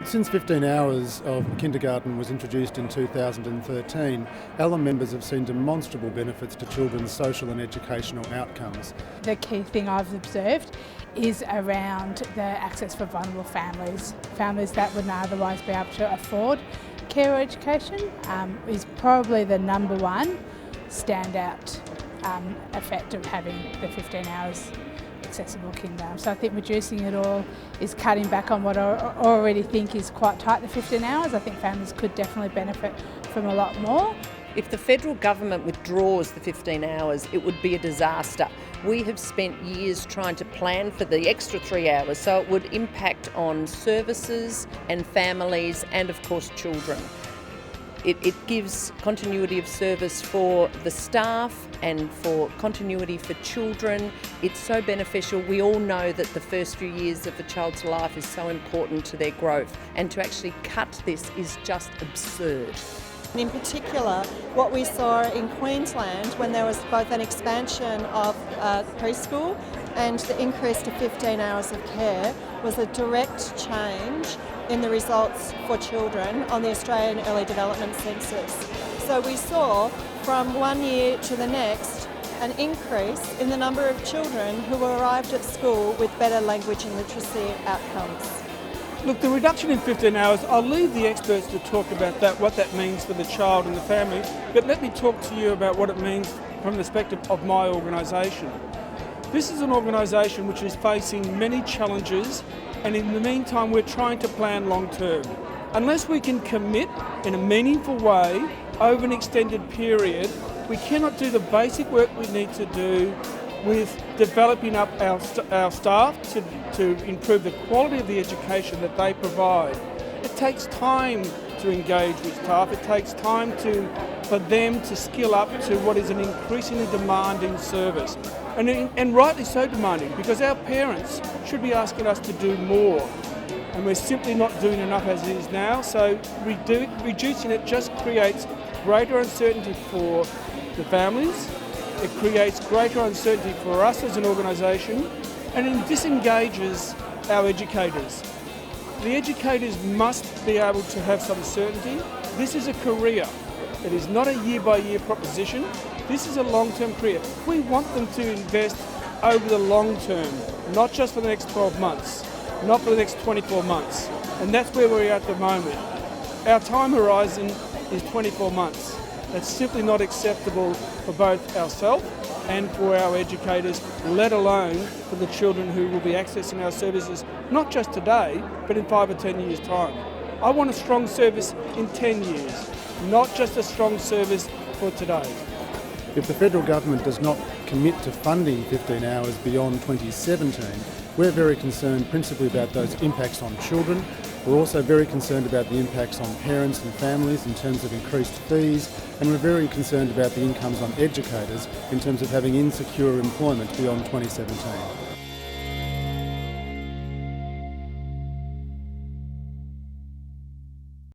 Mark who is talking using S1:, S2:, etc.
S1: Since 15 hours of kindergarten was introduced in 2013, Alum members have seen demonstrable benefits to children's social and educational outcomes.
S2: The key thing I've observed is around the access for vulnerable families, families that would not otherwise be able to afford care or education, is probably the number one standout effect of having the 15 hours accessible kindergarten. So I think reducing it all is cutting back on what I already think is quite tight, the 15 hours. I think families could definitely benefit from a lot more.
S3: If the federal government withdraws the 15 hours, it would be a disaster. We have spent years trying to plan for the extra 3 hours, so it would impact on services and families and, of course, children. It gives continuity of service for the staff and for continuity for children. It's so beneficial. We all know that the first few years of a child's life is so important to their growth, and to actually cut this is just absurd.
S4: In particular, what we saw in Queensland when there was both an expansion of preschool and the increase to 15 hours of care was a direct change in the results for children on the Australian Early Development Census. So we saw from 1 year to the next an increase in the number of children who arrived at school with better language and literacy outcomes.
S5: Look, the reduction in 15 hours, I'll leave the experts to talk about that, what that means for the child and the family, but let me talk to you about what it means from the perspective of my organisation. This is an organisation which is facing many challenges, and in the meantime we're trying to plan long term. Unless we can commit in a meaningful way over an extended period, we cannot do the basic work we need to do with developing up our staff to improve the quality of the education that they provide. It takes time to engage with staff. It takes time for them to skill up to what is an increasingly demanding service. And rightly so demanding, because our parents should be asking us to do more. And we're simply not doing enough as it is now, so reducing it just creates greater uncertainty for the families. It creates greater uncertainty for us as an organisation, and it disengages our educators. The educators must be able to have some certainty. This is a career. It is not a year-by-year proposition. This is a long-term career. We want them to invest over the long term, not just for the next 12 months, not for the next 24 months. And that's where we're at the moment. Our time horizon is 24 months. That's simply not acceptable for both ourselves and for our educators, let alone for the children who will be accessing our services, not just today, but in 5 or 10 years' time. I want a strong service in 10 years, not just a strong service for today.
S1: If the federal government does not commit to funding 15 hours beyond 2017, we're very concerned principally about those impacts on children. We're also very concerned about the impacts on parents and families in terms of increased fees, and we're very concerned about the incomes on educators in terms of having insecure employment beyond 2017.